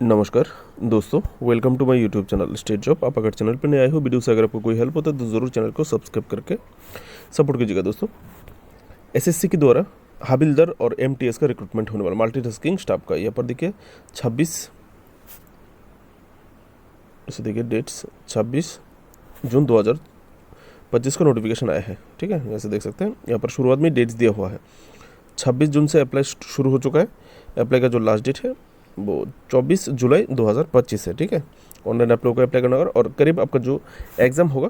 नमस्कार दोस्तों, welcome to my YouTube channel State Job. आप अगर चैनल पर नए आए हो, वीडियो से अगर आपको कोई हेल्प होता है तो ज़रूर चैनल को सब्सक्राइब करके सपोर्ट कीजिएगा। दोस्तों, एसएससी के द्वारा हाबिलदार और एमटीएस का रिक्रूटमेंट होने वाला मल्टीटास्किंग स्टाफ का, यहाँ पर देखिए 26, इसे देखिए डेट्स 26 जून 2025 का नोटिफिकेशन आया है। ठीक है, ऐसे देख सकते हैं यहाँ पर शुरुआत में डेट्स दिया हुआ है। 26 जून से अप्लाई शुरू हो चुका है। अप्लाई का जो लास्ट डेट है वो 24 जुलाई 2025 है। ठीक है, ऑनलाइन आप लोगों को अप्लाई करना होगा और करीब आपका जो एग्ज़ाम होगा,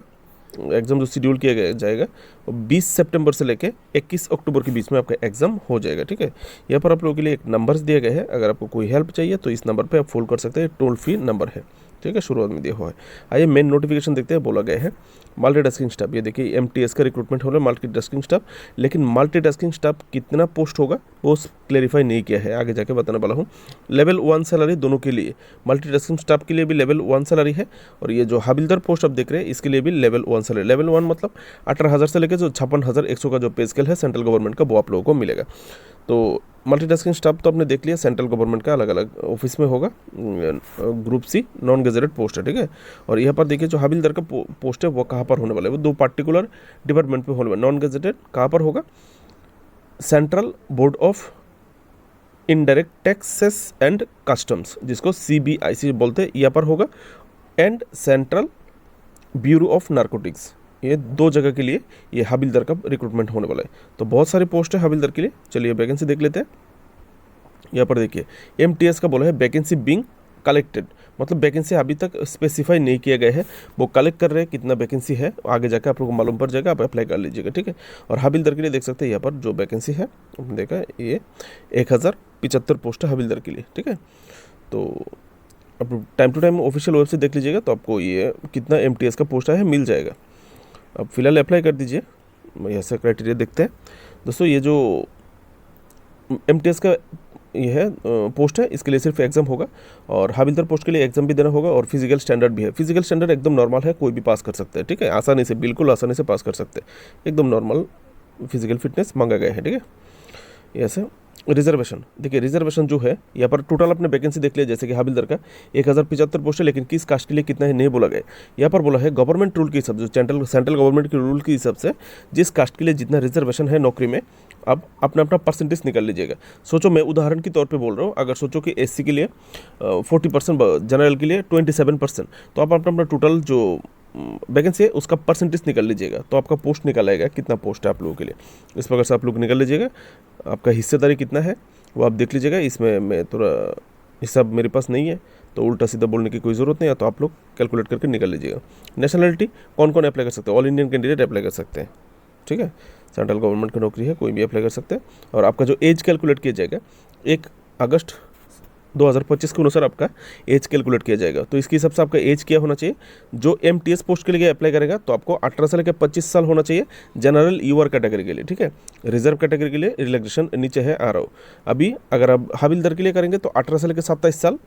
एग्ज़ाम जो शेड्यूल किया जाएगा वो 20 सितंबर से लेके 21 अक्टूबर के बीच में आपका एग्ज़ाम हो जाएगा। ठीक है, यहाँ पर आप लोगों के लिए एक नंबर्स दिए गए हैं। अगर आपको कोई हेल्प चाहिए तो इस नंबर पे आप फ़ोन कर सकते हैं। टोल फ्री नंबर है। ठीक है, शुरुआत में दिया हुआ है। आइए मेन नोटिफिकेशन देखते हैं। बोला गया है मल्टीटास्किंग स्टाफ। ये देखिए एमटीएस का रिक्रूटमेंट हो रहा है, मल्टीटास्किंग स्टाफ। लेकिन मल्टीटास्किंग स्टाफ कितना पोस्ट होगा वो क्लेरिफाई नहीं किया है, आगे जाके बताने वाला हूँ। लेवल 1 सैलरी दोनों के लिए, मल्टीटास्किंग स्टाफ के लिए भी लेवल 1 सैलरी है और ये जो हाबिलदार पोस्ट आप देख रहे हैं इसके लिए भी लेवल 1 सैलरी। लेवल 1 मतलब 18,000 से लेकर जो 56,100 का जो पे स्केल है सेंट्रल गवर्नमेंट का, वो आप लोगों को मिलेगा। तो मल्टीटास्किंग स्टाफ तो आपने देख लिया, सेंट्रल गवर्नमेंट का अलग अलग ऑफिस में होगा। Group C non gazetted post है। ठीक है, और यहाँ पर देखिए जो हाबिलदार का पोस्ट है वो कहाँ पर होने वाला है, वो दो पार्टिकुलर डिपार्टमेंट पे होने वाला। नॉन गेजेटेड कहाँ पर होगा? Central board of indirect taxes and customs, जिसको CBIC बोलते हैं, यहाँ पर होगा। And central bureau of narcotics, ये दो जगह के लिए ये हाबिलदार का रिक्रूटमेंट होने वाला है। तो बहुत सारी पोस्ट है हाबिलदार के लिए। चलिए वैकेंसी देख लेते हैं। यहाँ पर देखिए एमटीएस का बोला है वैकेंसी बीइंग कलेक्टेड, मतलब वैकेंसी अभी तक स्पेसिफाई नहीं किया गया है, वो कलेक्ट कर रहे हैं कितना वैकेंसी है, आगे जाकर आप लोगों को मालूम पड़ जाएगा, आप अप्लाई कर लीजिएगा। ठीक है, और हाबिलदार के लिए देख सकते हैं यहाँ पर जो वैकेंसी है आपने देखा ये 1075 पोस्ट है हाबिलदार के लिए। ठीक है, तो अब time to time official website देख लीजिएगा तो आपको ये कितना एमटीएस का पोस्ट है मिल जाएगा। अब फिलहाल अप्लाई कर दीजिए। यहाँ से क्राइटेरिया देखते हैं। दोस्तों, ये जो एमटीएस का ये है पोस्ट है, इसके लिए सिर्फ एग्जाम होगा और हाबिलदार पोस्ट के लिए एग्जाम भी देना होगा और फिजिकल स्टैंडर्ड भी है। फिजिकल स्टैंडर्ड एकदम नॉर्मल है, कोई भी पास कर सकता है। ठीक है, आसानी से, बिल्कुल आसानी से पास कर सकते हैं, एकदम नॉर्मल फिजिकल फिटनेस मांगा गया है। ठीक है, ऐसे रिजर्वेशन देखिए, रिजर्वेशन जो है यहाँ पर टोटल अपने वैकेंसी देख लिया, जैसे कि हाबिलदार का 1075 पोस्ट है, लेकिन किस कास्ट के लिए कितना है नहीं बोला गया। यहाँ पर बोला है गवर्नमेंट रूल के हिसाब से, सेंट्रल गवर्नमेंट के रूल के हिसाब से जिस कास्ट के लिए जितना रिजर्वेशन है नौकरी में, आप अपना अपना परसेंटेज निकाल लीजिएगा। सोचो, मैं उदाहरण के तौर पे बोल रहा हूँ, अगर सोचो कि एससी के लिए 40%, जनरल के लिए 27%, तो आप अपना अपना टोटल जो वैकेंसी है उसका परसेंटेज निकाल लीजिएगा, तो आपका पोस्ट निकल आएगा कितना पोस्ट है आप लोगों के लिए। इस प्रकार से आप लोग निकाल लीजिएगा, आपका हिस्सेदारी कितना है वो आप देख लीजिएगा। इसमें मैं थोड़ा हिसाब मेरे पास नहीं है तो उल्टा सीधा बोलने की कोई ज़रूरत नहीं है, तो आप लोग कैलकुलेट करके निकाल लीजिएगा। नेशनलिटी कौन कौन अप्लाई कर सकते हैं? ऑल इंडियन कैंडिडेट अप्लाई कर सकते हैं। ठीक है, सेंट्रल गवर्नमेंट की नौकरी है, कोई भी अप्लाई कर सकते हैं। और आपका जो एज कैलकुलेट किया जाएगा 1 अगस्त 2025 के अनुसार आपका एज कैलकुलेट किया जाएगा। तो इसके हिसाब से आपका एज क्या होना चाहिए? जो एमटीएस पोस्ट के लिए अप्लाई करेगा तो आपको 18 से लेकर 25 साल होना चाहिए जनरल यूआर कैटेगरी के लिए। ठीक है, रिजर्व कैटेगरी के लिए रिलैक्सेशन नीचे है आ रहा हो। अभी अगर आप हाबिलदार के लिए करेंगे तो 18 से लेकर 27 साल,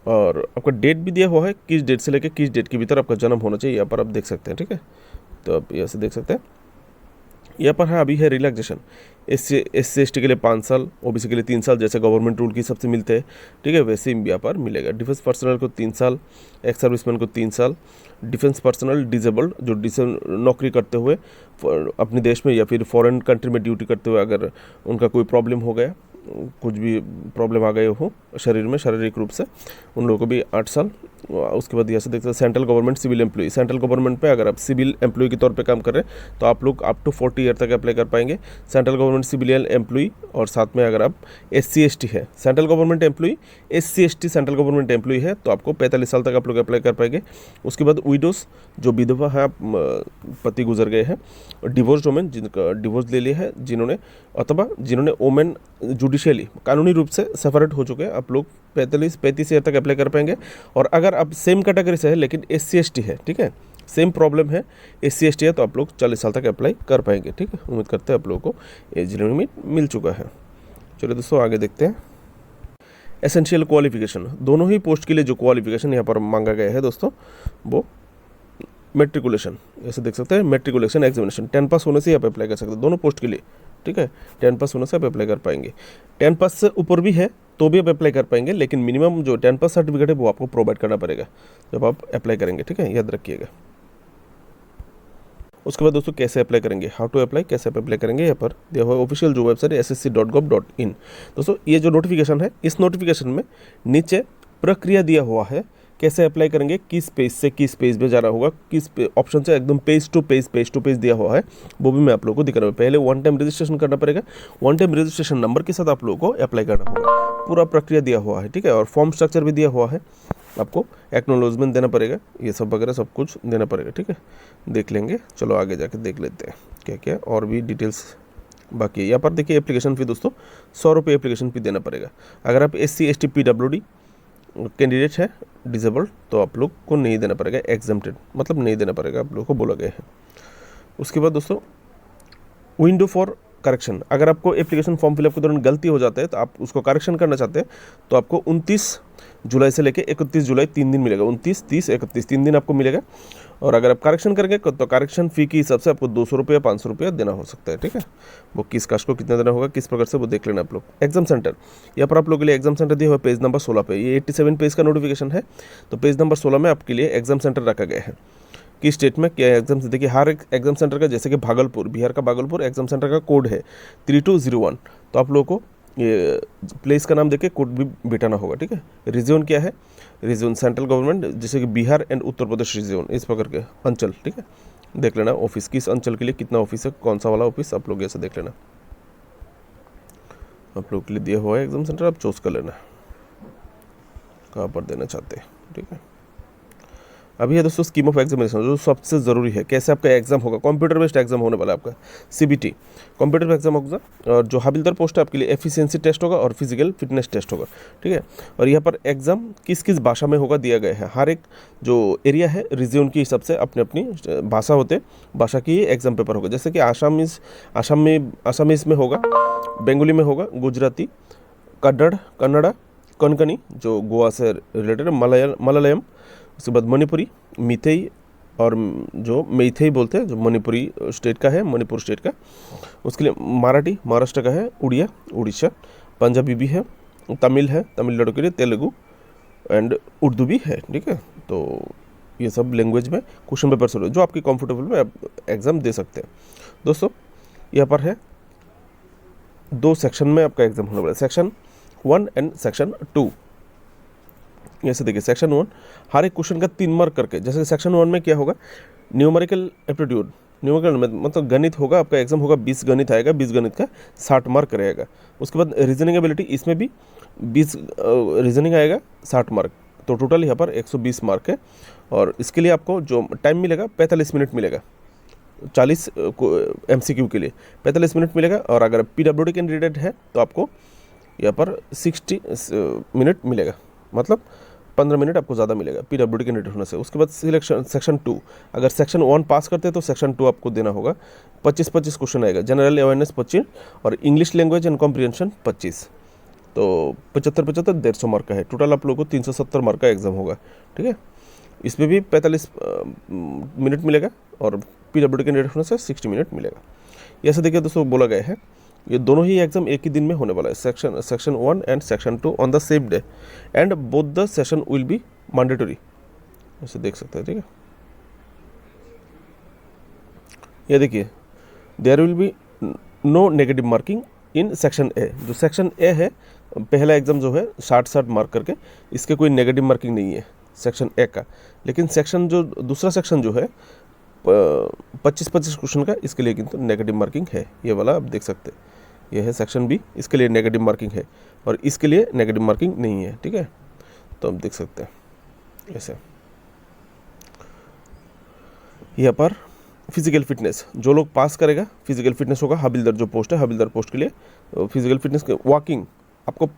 और आपका डेट भी दिया हुआ है किस डेट से लेकर किस डेट के भीतर आपका जन्म होना चाहिए, यहाँ पर आप देख सकते हैं। ठीक है, तो आप यहाँ से देख सकते हैं। यहाँ पर है अभी है रिलैक्सेशन, SC/ST के लिए 5 साल, ओबीसी के लिए 3 साल, जैसे गवर्नमेंट रूल की सबसे मिलते हैं। ठीक है, वैसे ही यहाँ पर मिलेगा। डिफेंस पर्सनल को 3 साल, एक्स सर्विसमैन को 3 साल, डिफेंस पर्सनल डिसेबल्ड जो नौकरी करते हुए अपने देश में या फिर फॉरेन कंट्री में ड्यूटी करते हुए अगर उनका कोई प्रॉब्लम हो गया, कुछ भी प्रॉब्लम आ गए हो शरीर में शारीरिक रूप से, उन लोगों को भी 8 साल। उसके बाद यहाँ से देखते हैं central government civil employ. Central government पे अगर आप सिविल एम्प्लॉय के तौर पे काम कर रहे हैं तो आप लोग अप टू 40 ईयर तक अप्लाई कर पाएंगे, सेंट्रल गवर्नमेंट सिविलियन एम्प्लॉय। और साथ में अगर आप SC/ST है, central government employ, SC/ST central government employ है, तो आपको 45 साल तक आप लोग अप्लाई कर पाएंगे। उसके बाद विडोज, जो विधवा है, पति गुजर गए हैं, डिवोर्स वोमेन जिनका डिवोर्स ले लिया है, जिन्होंने अथवा जिन्होंने वोमेन जुडिशियली कानूनी रूप से सेपरेट हो चुके हैं, आप लोग 35 ईयर तक अप्लाई कर पाएंगे। और अगर आप सेम कैटेगरी से है लेकिन SC/ST है, ठीक है, सेम प्रॉब्लम है, SC/ST है, तो आप लोग 40 साल तक अप्लाई कर पाएंगे। ठीक है, उम्मीद करते हैं आप लोगों को एज लिमिट मिल चुका है। चलिए दोस्तों आगे देखते हैं। एसेंशियल क्वालिफिकेशन, दोनों ही पोस्ट के लिए जो क्वालिफिकेशन यहाँ पर मांगा गया है दोस्तों, वो मेट्रिकुलेशन, ऐसे देख सकते हैं, मेट्रिकुलेशन एग्जामिनेशन 10 पास होने से आप अप्लाई कर सकते हैं दोनों पोस्ट के लिए। ठीक है। 10 पास होने से आप अप्लाई कर पाएंगे। 10 पास से ऊपर भी है तो भी आप अप्लाई कर पाएंगे, लेकिन मिनिमम जो 10 पास सर्टिफिकेट है वो आपको प्रोवाइड करना पड़ेगा जब आप अप्लाई करेंगे, ठीक है, याद रखिएगा। उसके बाद दोस्तों कैसे अप्लाई करेंगे, हाउ टू अप्लाई, कैसे आप अप्लाई करेंगे, यहाँ पर दिया हुआ ऑफिशियल जो वेबसाइट है ssc.gov.in। दोस्तों ये जो नोटिफिकेशन है, इस नोटिफिकेशन में नीचे प्रक्रिया दिया हुआ है, कैसे अप्लाई करेंगे, किस पेज से किस पेज पे जाना होगा, किस ऑप्शन से, एकदम पेज टू पेज दिया हुआ है, वो भी मैं आप लोगों को दिखा रहा हूँ। पहले 1 टाइम रजिस्ट्रेशन करना पड़ेगा, 1 टाइम रजिस्ट्रेशन नंबर के साथ आप लोगों को अप्लाई करना होगा। पूरा प्रक्रिया दिया हुआ है, ठीक है, और फॉर्म स्ट्रक्चर भी दिया हुआ है, आपको एक्नोलॉजमेंट देना पड़ेगा, ये सब वगैरह सब कुछ देना पड़ेगा, ठीक है, देख लेंगे। चलो आगे जाके देख लेते हैं क्या क्या और भी डिटेल्स बाकी है। यहाँ पर देखिए एप्लीकेशन फ़ी दोस्तों 100 रुपये एप्लीकेशन फ़ी देना पड़ेगा। अगर आप SC ST PWD कैंडिडेट है डिसेबल्ड तो आप लोग को नहीं देना पड़ेगा, एग्जम्प्टेड मतलब नहीं देना पड़ेगा, आप लोग को बोला गया है। उसके बाद दोस्तों विंडो फॉर करेक्शन, अगर आपको एप्लीकेशन फॉर्म फिलअप के दौरान गलती हो जाता है तो आप उसको करेक्शन करना चाहते हैं तो आपको 29 जुलाई से लेकर 31 जुलाई 3 दिन मिलेगा, 29, 30, 31 3 दिन आपको मिलेगा। और अगर आप करेक्शन करेंगे तो करेक्शन फ़ी के हिसाब से आपको 200 रुपये 500 रुपया देना हो सकता है, ठीक है। वो किस कास्ट को कितना देना होगा, किस प्रकार से, वो देख लेना आप लोग। एग्जाम सेंटर, यहाँ पर आप लोगों के लिए एग्जाम सेंटर दिया हुआ है पेज नंबर 16 पे। ये 87 पेज का नोटिफिकेशन है, तो पेज नंबर 16 में आपके लिए एग्जाम सेंटर रखा गया है। किस स्टेट में क्या एग्जाम से, देखिए हर एक एग्जाम सेंटर का, जैसे कि भागलपुर, बिहार का भागलपुर एग्जाम सेंटर का कोड है 3201, तो आप लोगों को ये प्लेस का नाम देके कोड भी बिठाना होगा, ठीक है। रीजन क्या है, रीजन सेंट्रल गवर्नमेंट, जैसे कि बिहार एंड उत्तर प्रदेश रीजन, इस प्रकार के अंचल, ठीक है, देख लेना। ऑफिस किस अंचल के लिए कितना ऑफिस है, कौन सा वाला ऑफिस, आप लोग ऐसे देख लेना। आप लोग के लिए दिया हुआ है एग्जाम सेंटर, आप चूज कर लेना कहाँ पर देना चाहते हैं, ठीक है। अभी है दोस्तों स्कीम ऑफ एग्जामिनेशन, जो सबसे ज़रूरी है, कैसे आपका एग्जाम होगा। कंप्यूटर बेस्ड एग्जाम होने वाला है आपका, CBT कंप्यूटर एग्जाम होगा। और जो हविलदार पोस्ट है आपके लिए एफिशिएंसी टेस्ट होगा और फिजिकल फिटनेस टेस्ट होगा, ठीक है। और यहाँ पर एग्जाम किस किस भाषा में होगा दिया गया है। हर एक जो एरिया है रीजन के हिसाब से अपनी अपनी भाषा होते, भाषा की एग्जाम पेपर होगा। जैसे कि आसामीज में होगा, बंगाली में होगा, गुजराती, कन्नड़ा, कोंकणी जो गोवा से रिलेटेड, मलयालम, उसके बाद मणिपुरी, मिथई और जो मैथई बोलते हैं जो मणिपुरी स्टेट का है, मणिपुर स्टेट का। उसके लिए मराठी महाराष्ट्र का है, उड़िया उड़ीसा, पंजाबी भी है, तमिल है तमिलनाडु के लिए, तेलुगु एंड उर्दू भी है, ठीक है। तो ये सब लैंग्वेज में क्वेश्चन पेपर से जो आपकी कंफर्टेबल में आप एग्ज़ाम दे सकते हैं। दोस्तों यहाँ पर है 2 सेक्शन में आपका एग्ज़ाम होने वाला है, सेक्शन 1 एंड सेक्शन 2। ऐसे देखिए सेक्शन 1 हर एक क्वेश्चन का 3 मार्क करके, जैसे सेक्शन 1 में क्या होगा, न्यूमेरिकल एप्टीट्यूड, न्यूमेरिकल मतलब गणित होगा, आपका एग्जाम होगा 20 गणित आएगा, 20 गणित का 60 मार्क रहेगा। उसके बाद रीजनिंग एबिलिटी, इसमें भी 20 रीजनिंग आएगा, 60 मार्क, तो टोटल यहाँ पर 120 मार्क है। और इसके लिए आपको जो टाइम मिलेगा 45 मिनट मिलेगा, 40 MCQ के लिए 45 मिनट मिलेगा। और अगर PWD कैंडिडेट है तो आपको यहाँ पर 60 मिनट मिलेगा, मतलब 15 मिनट आपको ज़्यादा मिलेगा PWD कैंडिडेट होने से। उसके बाद सिलेक्शन सेक्शन 2, अगर सेक्शन 1 पास करते हैं तो सेक्शन 2 आपको देना होगा। 25 क्वेश्चन आएगा, जनरल अवेयरनेस 25 और इंग्लिश लैंग्वेज एंड कॉम्प्रिहेंशन 25, तो 75 150 मार्क का है। टोटल आप लोगों को 370 मार्क का एग्जाम होगा, ठीक है। इसमें भी 45 मिनट मिलेगा और PWD कैंडिडेट होने से 60 मिनट मिलेगा। ऐसे देखिए दोस्तों बोला गया है ये दोनों ही एग्जाम एक ही दिन में होने वाला है, section 1 and section 2 on the same day and both the session will be mandatory, ऐसे देख सकते हैं, ठीक है। ये देखिए there will be no negative marking in section A. जो सेक्शन ए है पहला एग्जाम जो है 60 मार्क करके, इसके कोई नेगेटिव मार्किंग नहीं है सेक्शन ए का। लेकिन सेक्शन जो दूसरा सेक्शन जो है 25 क्वेश्चन का, इसके लिए किंतु नेगेटिव मार्किंग है, ये वाला आप देख सकते हैं। यह है सेक्शन बी, इसके लिए नेगेटिव मार्किंग है और इसके लिए नेगेटिव मार्किंग नहीं है, ठीक है। तो आप देख सकते हैं ऐसे। यहाँ पर फिजिकल फिटनेस, जो लोग पास करेगा फिजिकल फिटनेस होगा। हविलदार जो पोस्ट है, हविलदार पोस्ट के लिए फिजिकल फिटनेस के वॉकिंग आपको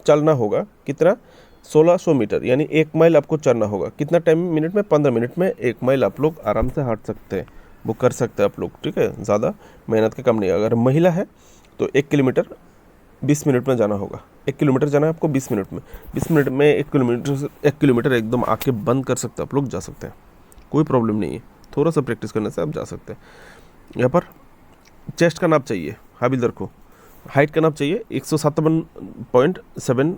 चलना होगा, कितना 1600 मीटर यानी 1 माइल आपको चलना होगा। कितना टाइम मिनट में, 15 मिनट में 1 माइल आप लोग आराम से हट सकते हैं, वो कर सकते हैं आप लोग, ठीक है। ज़्यादा मेहनत का काम नहीं है। अगर महिला है तो 1 किलोमीटर 20 मिनट में जाना होगा। 1 किलोमीटर जाना है आपको 20 मिनट में, 20 मिनट में 1 किलोमीटर एकदम आंखें बंद कर सकते हैं आप लोग, जा सकते हैं, कोई प्रॉब्लम नहीं है। थोड़ा सा प्रैक्टिस करने से आप जा सकते हैं। यहाँ पर चेस्ट का नाप चाहिए, हाबिलदार को हाइट का नाप चाहिए 157.7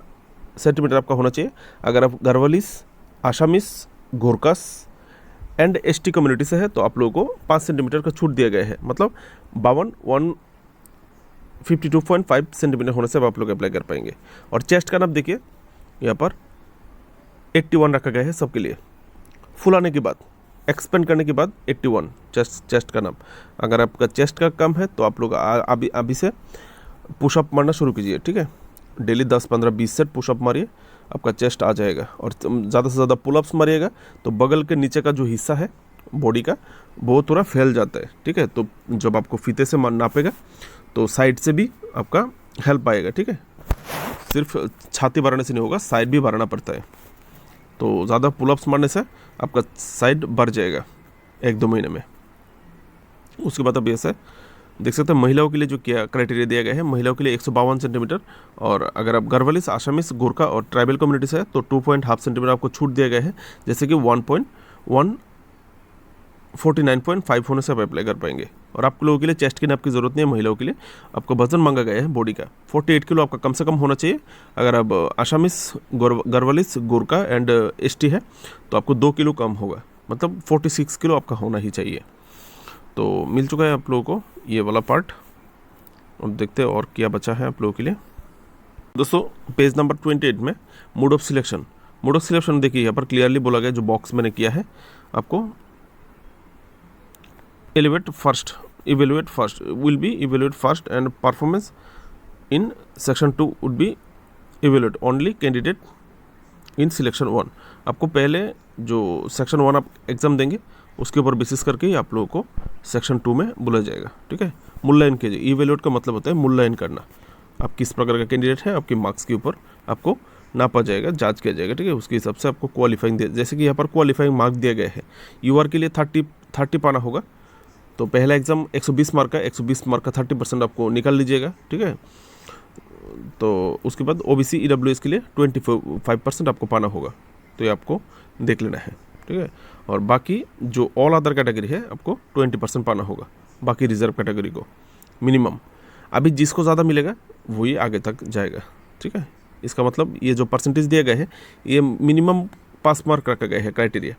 सेंटीमीटर आपका होना चाहिए। अगर आप गरवालिस, आसामीस, गोरकास एंड एसटी कम्युनिटी से है तो आप लोगों को 5 सेंटीमीटर का छूट दिया गया है, मतलब 152.5 सेंटीमीटर होने से आप लोग अप्लाई कर पाएंगे। और चेस्ट का नाप देखिए यहाँ पर 81 रखा गया है सबके लिए। फुलाने के बाद, एक्सपेंड करने के बाद 81 चेस्ट का नाप। अगर आपका चेस्ट का कम है तो आप लोग अभी से पुशअप मारना शुरू कीजिए, ठीक है। डेली 10, 15, 20 सेट पुशअप मारिए, आपका चेस्ट आ जाएगा। और ज़्यादा से ज़्यादा पुलअप्स मारिएगा तो बगल के नीचे का जो हिस्सा है बॉडी का वो थोड़ा फैल जाता है, ठीक है। तो जब आपको फीते से नापेगा तो साइड से भी आपका हेल्प आएगा, ठीक है। सिर्फ छाती भराने से नहीं होगा, साइड भी भराना पड़ता है। तो ज़्यादा पुलअप्स मारने से आपका साइड बढ़ जाएगा 1-2 महीने में। उसके बाद अब ऐसे देख सकते हैं महिलाओं के लिए जो क्या क्राइटेरिया दिया गया है। महिलाओं के लिए 152 सेंटीमीटर, और अगर आप गरवालिस, आसामीस, गोरखा और ट्राइबल कम्युनिटी से है तो 2.5 सेंटीमीटर आपको छूट दिया गया है, जैसे कि 149.5 होने से आप अप्लाई कर पाएंगे। और आप लोगों के लिए चेस्ट की नाप की ज़रूरत नहीं है। महिलाओं के लिए आपका वजन मांगा गया है बॉडी का 48 किलो आपका कम से कम होना चाहिए। अगर आप आसामीस, गरवालिस, गोरखा एंड एसटी है तो आपको 2 किलो कम होगा, मतलब 46 किलो आपका होना ही चाहिए। तो मिल चुका है आप लोगों को ये वाला पार्ट। अब देखते हैं और क्या बचा है आप लोगों के लिए। दोस्तों पेज नंबर 28 में मोड ऑफ सिलेक्शन, देखिए यहाँ पर क्लियरली बोला गया, जो बॉक्स मैंने किया है आपको, evaluate first will be evaluate first and performance in section 2 would be evaluate only candidate in selection 1। आपको पहले जो सेक्शन 1 आप एग्ज़ाम देंगे उसके ऊपर बेसिस करके ही आप लोगों को सेक्शन 2 में बुलाया जाएगा, ठीक है। मूल्यांकन कीजिए। इवेलुएट का मतलब होता है मूल्यांकन करना, आप किस प्रकार का कैंडिडेट है आपके मार्क्स के ऊपर आपको नापा जाएगा, जांच किया जाएगा, ठीक है। उसके हिसाब से आपको क्वालिफाइंग जैसे कि यहाँ पर क्वालिफाइंग मार्क दिया गया है। यूआर के लिए 30 पाना होगा, तो पहला एग्ज़ाम 120 मार्क का, 120 मार्क का 30% आपको निकाल लीजिएगा, ठीक है। तो उसके बाद ओबीसी ईडब्ल्यूएस के लिए 25% आपको पाना होगा, तो ये आपको देख लेना है, ठीक है। और बाकी जो ऑल अदर कैटेगरी है आपको 20% पाना होगा, बाकी रिजर्व कैटेगरी को मिनिमम। अभी जिसको ज़्यादा मिलेगा वही आगे तक जाएगा, ठीक है। इसका मतलब ये जो परसेंटेज दिया गया है ये मिनिमम पास मार्क रखा गया है क्राइटेरिया।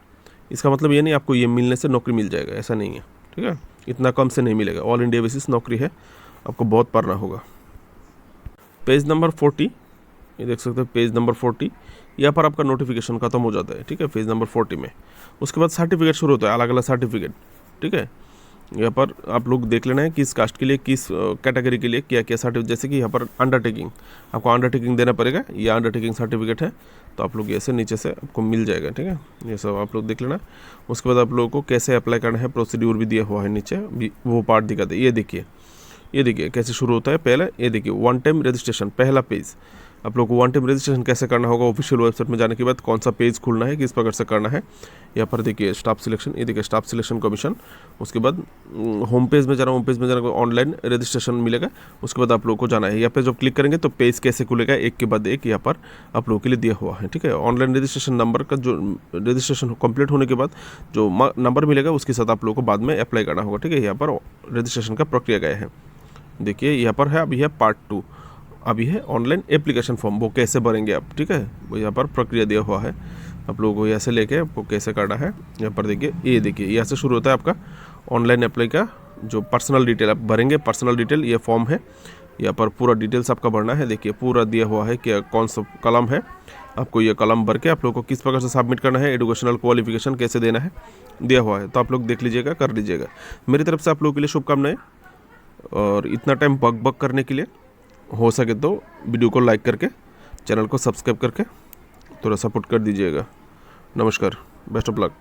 इसका मतलब ये नहीं आपको ये मिलने से नौकरी मिल जाएगा, ऐसा नहीं है, ठीक है। इतना कम से नहीं मिलेगा, ऑल इंडिया बेसिस नौकरी है, आपको बहुत पढ़ना होगा। पेज नंबर 40 ये देख सकते हैं, पेज नंबर 40 यहाँ पर आपका नोटिफिकेशन खत्म हो जाता है, ठीक है, पेज नंबर 40 में। उसके बाद सर्टिफिकेट शुरू होता है, अलग अलग सर्टिफिकेट, ठीक है। यहाँ पर आप लोग देख लेना है किस कास्ट के लिए, किस कैटेगरी के लिए क्या क्या सर्टिफिकेट। जैसे कि यहाँ पर अंडरटेकिंग, आपको अंडरटेकिंग देना पड़ेगा, ये अंडरटेकिंग सर्टिफिकेट है, तो आप लोग ऐसे नीचे से आपको मिल जाएगा, ठीक है। ये सब आप लोग देख लेना। उसके बाद आप लोगों को कैसे अप्लाई करना है, प्रोसीड्यूर भी दिया हुआ है नीचे, वो पार्ट दिखाते हैं। ये देखिए कैसे शुरू होता है। पहले ये देखिए 1 टाइम रजिस्ट्रेशन, पहला पेज। आप लोग को 1 टाइम रजिस्ट्रेशन कैसे करना होगा, ऑफिशियल वेबसाइट में जाने के बाद कौन सा पेज खुलना है, किस प्रकार से करना है। यहाँ पर देखिए स्टाफ सिलेक्शन, ये देखिए स्टाफ सिलेक्शन कमीशन। उसके बाद होम पेज में जाना, होम पेज में जाने के बाद ऑनलाइन रजिस्ट्रेशन मिलेगा। उसके बाद आप लोगों को जाना है, यहाँ पे जब क्लिक करेंगे तो पेज कैसे खुलेगा, एक के बाद एक यहाँ पर आप लोगों के लिए दिया हुआ है, ठीक है। ऑनलाइन रजिस्ट्रेशन नंबर का, जो रजिस्ट्रेशन कंप्लीट होने के बाद जो नंबर मिलेगा उसके साथ आप लोगों को बाद में अप्लाई करना होगा, ठीक है। यहाँ पर रजिस्ट्रेशन का प्रक्रिया गया है, देखिए यहाँ पर है। अभी है पार्ट 2, अभी है ऑनलाइन एप्लीकेशन फॉर्म, वो कैसे भरेंगे आप, ठीक है। वो यहाँ पर प्रक्रिया दिया हुआ है, आप लोगों को यहाँ से लेके आपको कैसे करना है। यहाँ पर देखिए, ये देखिए यहाँ से शुरू होता है आपका ऑनलाइन अप्लाई का जो पर्सनल डिटेल आप भरेंगे। पर्सनल डिटेल ये फॉर्म है, यहाँ पर पूरा डिटेल्स आपका भरना है। देखिए पूरा दिया हुआ है कि कौन सा कलम है, आपको ये कलम भर के आप लोगों को किस प्रकार से सबमिट करना है, एजुकेशनल क्वालिफिकेशन कैसे देना है, दिया हुआ है। तो आप लोग देख लीजिएगा, कर लीजिएगा। मेरी तरफ से आप लोगों के लिए शुभकामनाएं। और इतना टाइम बक करने के लिए हो सके तो वीडियो को लाइक करके, चैनल को सब्सक्राइब करके थोड़ा सपोर्ट कर दीजिएगा। नमस्कार, बेस्ट ऑफ लक।